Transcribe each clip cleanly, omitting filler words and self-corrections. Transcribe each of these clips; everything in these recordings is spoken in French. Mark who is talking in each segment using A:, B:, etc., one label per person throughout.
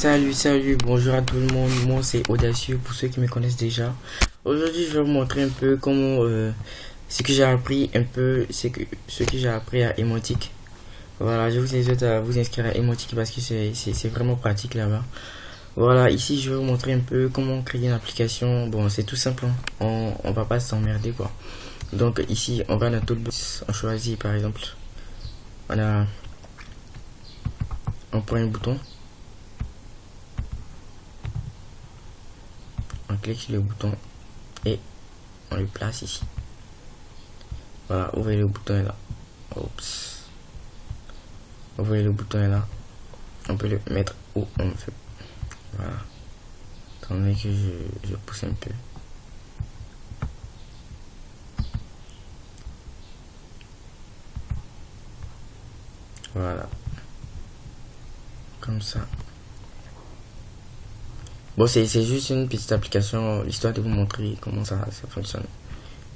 A: Salut, bonjour à tout le monde, moi c'est Audacieux pour ceux qui me connaissent déjà. Aujourd'hui je vais vous montrer un peu comment, ce que j'ai appris un peu, ce que j'ai appris à Emotic. Voilà, je vous invite à vous inscrire à Emotic parce que c'est vraiment pratique là-bas. Voilà, ici je vais vous montrer un peu comment créer une application. Bon, c'est tout simple, hein. On va pas s'emmerder quoi. Donc ici on va dans Toolbox, on choisit par exemple, on prend un bouton. On clique sur le bouton et on le place ici. Voilà, vous voyez le bouton est là. Oups. Vous voyez le bouton est là. On peut le mettre où on veut. Voilà. Attendez que je pousse un peu. Voilà. Comme ça. Bon, c'est juste une petite application, histoire de vous montrer comment ça fonctionne.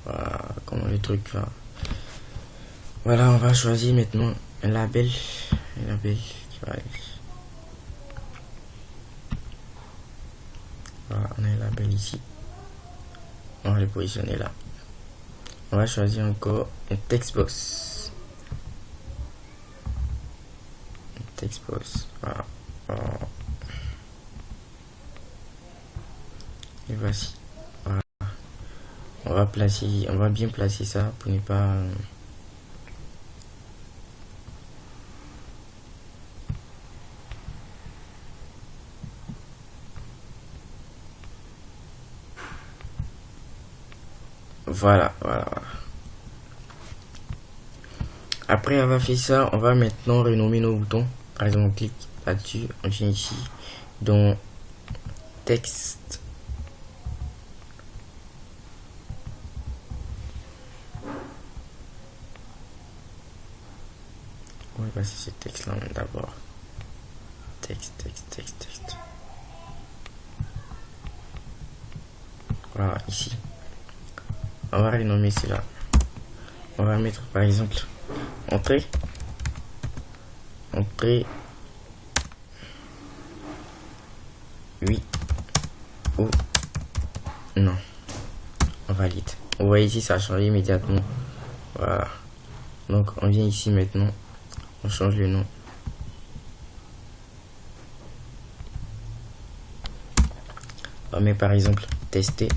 A: Voilà, comment le truc va. Voilà, on va choisir maintenant un label. Un label qui va aller. Voilà, on a un label ici. On va le positionner là. On va choisir encore un textbox. Un textbox. Voilà. Et voici. Voilà. On va bien placer ça pour ne pas. Voilà. Après avoir fait ça, on va maintenant renommer nos boutons. Par exemple, on clique là-dessus, on vient ici, dans texte. On va passer ce texte-là d'abord. Texte. Voilà, ici. On va renommer cela. On va mettre par exemple entrée. Oui ou non. On valide. Vous voyez ici, ça a changé immédiatement. Voilà. Donc on vient ici maintenant. On change le nom. On met par exemple tester.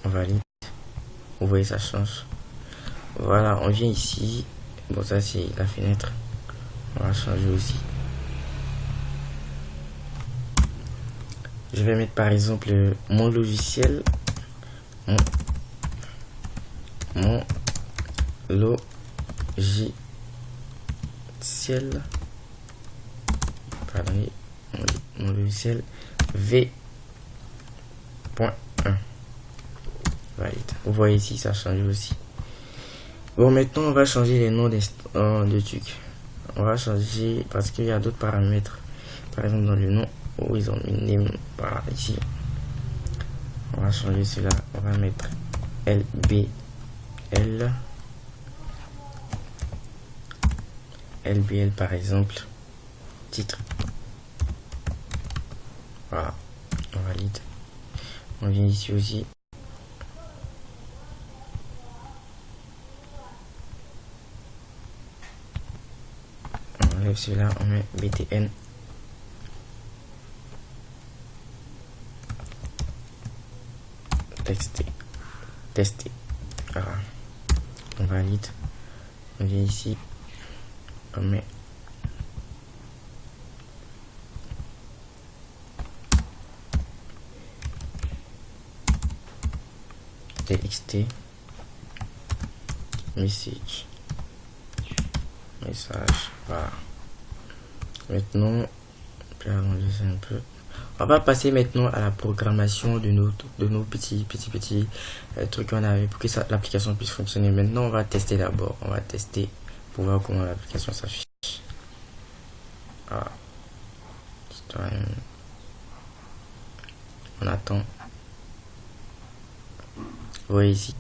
A: On valide. Vous voyez, ça change. Voilà, on vient ici. Bon, ça c'est la fenêtre. On va changer aussi. Je vais mettre par exemple mon logiciel. Mon logiciel. Pardon, mon logiciel V.1. Valide. Vous voyez ici, ça change aussi. Bon, maintenant on va changer les noms de trucs. On va changer parce qu'il y a d'autres paramètres. Par exemple, dans le nom, où ils ont mis name par ici. On va changer cela. On va mettre LBL par exemple. Titre. Voilà. On valide. On vient ici aussi. On enlève cela. On met BTN. Tester. Voilà. On valide. On vient ici. On met TXT message. Voilà. Maintenant, un peu. On va passer maintenant à la programmation de nos petits trucs qu'on avait pour que l'application puisse fonctionner. Maintenant, on va tester d'abord. On va tester pour voir comment l'application s'affiche. Voilà. On attend. Vous voyez ici.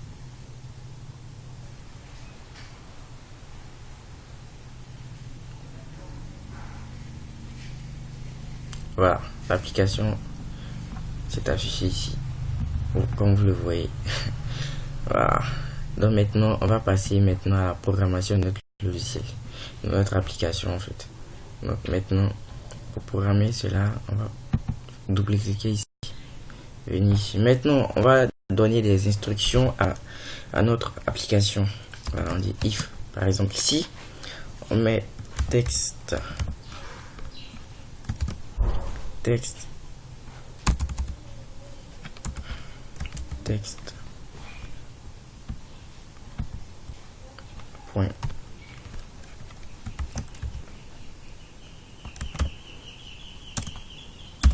A: Voilà, l'application s'est affichée ici, comme vous le voyez. Voilà. Donc maintenant, on va passer maintenant à la programmation de notre logiciel, de notre application en fait. Donc maintenant, pour programmer cela, on va double-cliquer ici, venir ici. Maintenant, on va donner des instructions à notre application. Voilà, on dit if, par exemple ici, on met texte, texte, texte, point,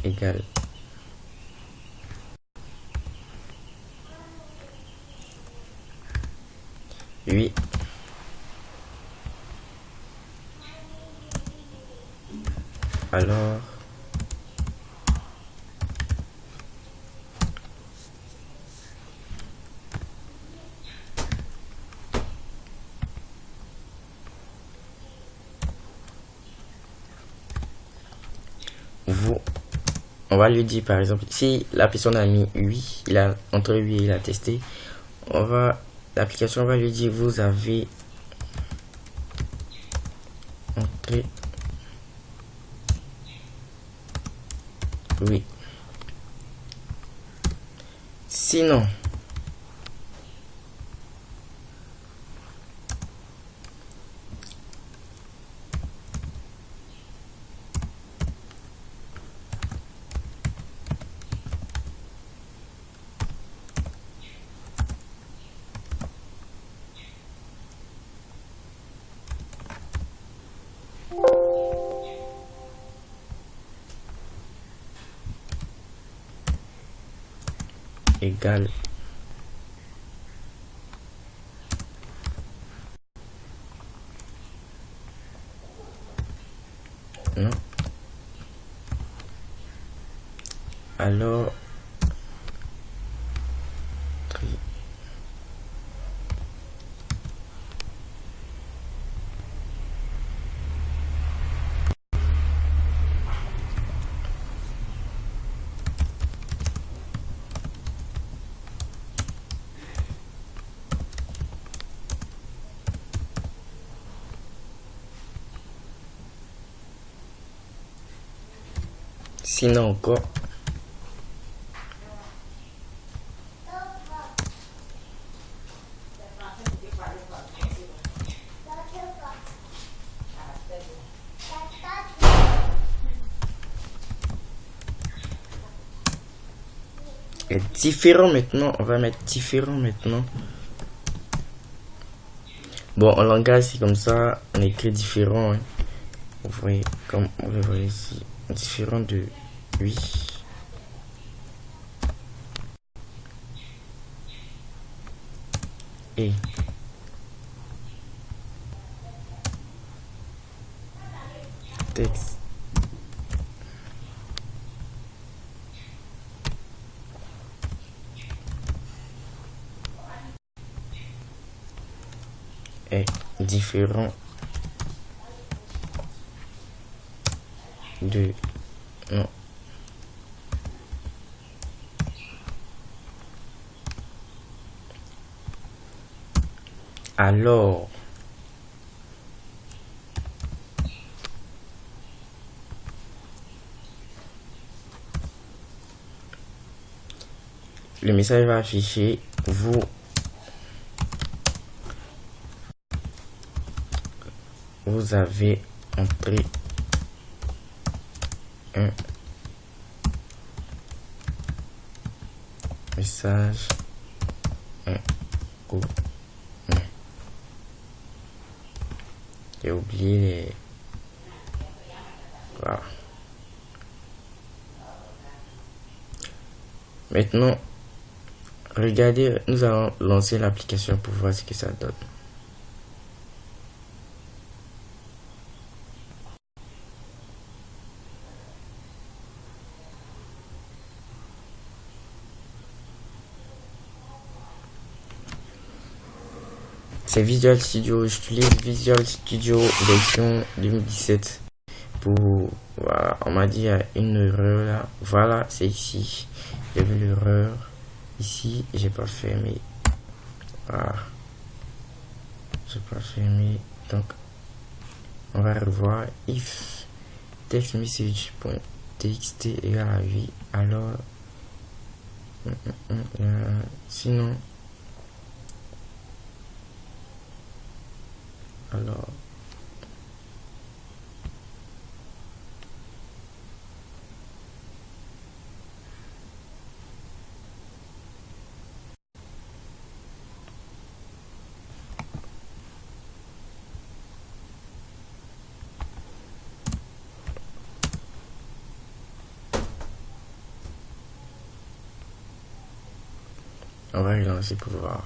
A: égal. Oui. Alors, on va lui dire par exemple, si la personne a mis 8, il a entre 8 il a testé, l'application va lui dire vous avez entré 8. Sinon, égal. Non. Alors, sinon encore, est différent maintenant. On va mettre différent maintenant. Bon, en langage, c'est comme ça, on écrit différent. Hein. Vous voyez, comme vous le voyez ici, différent de 8. Et texte. Est différent de non. Alors, le message va afficher vous avez entré un message inconnu. J'ai oublié les... Voilà. Maintenant, regardez, nous allons lancer l'application pour voir ce que ça donne. C'est Visual Studio, j'utilise Visual Studio version 2017. pour, voilà, on m'a dit il y a une erreur là, voilà, c'est ici, j'ai vu l'erreur ici, j'ai pas fermé, voilà, j'ai pas fermé, donc on va revoir if text message.txt égale à 8, alors sinon alors on va relancer pour voir.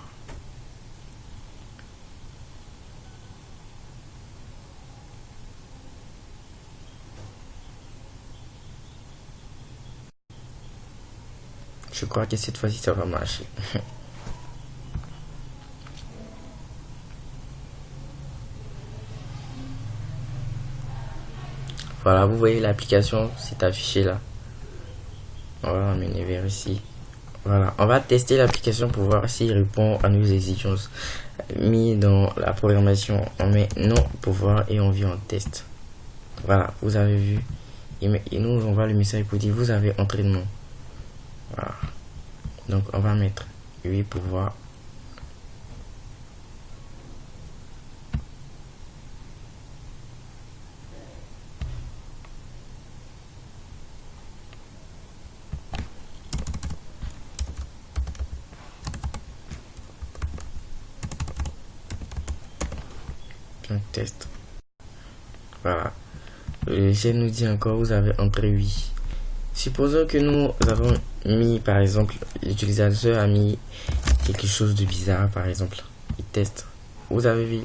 A: Je crois que cette fois-ci ça va marcher. Voilà, vous voyez l'application s'est affichée là. On va l'emmener vers ici. Voilà, on va tester l'application pour voir s'il répond à nos exigences mis dans la programmation. On met non pour voir et on vient en test. Voilà, vous avez vu. Il nous envoie le message pour dire vous avez entraînement. Voilà. Donc on va mettre 8 pour voir. Donc test. Voilà. L'essai nous dit encore vous avez entré 8. Supposons que nous avons mis, par exemple, l'utilisateur a mis quelque chose de bizarre, par exemple. Il teste. Vous avez vu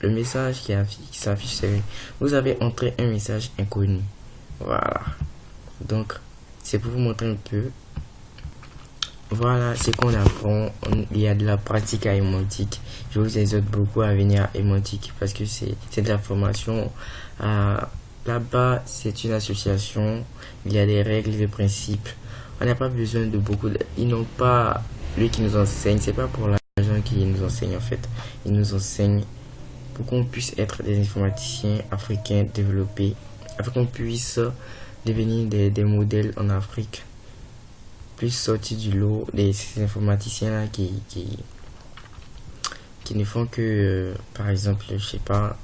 A: le message qui s'affiche, c'est vous avez entré un message inconnu. Voilà. Donc, c'est pour vous montrer un peu. Voilà ce qu'on apprend. Il y a de la pratique à Emotic. Je vous exhorte beaucoup à venir à Emotic parce que c'est de la formation. Là-bas, c'est une association. Il y a des règles, des principes. On n'a pas besoin de beaucoup. Ils n'ont pas lui qui nous enseigne. C'est pas pour l'argent qui nous enseigne en fait. Ils nous enseignent pour qu'on puisse être des informaticiens africains développés, afin qu'on puisse devenir des modèles en Afrique, plus sortir du lot des informaticiens là qui ne font que, par exemple, je sais pas,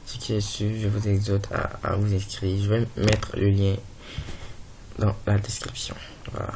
A: ce qui est sûr, je vous exhorte à vous inscrire. Je vais mettre le lien dans la description. Voilà.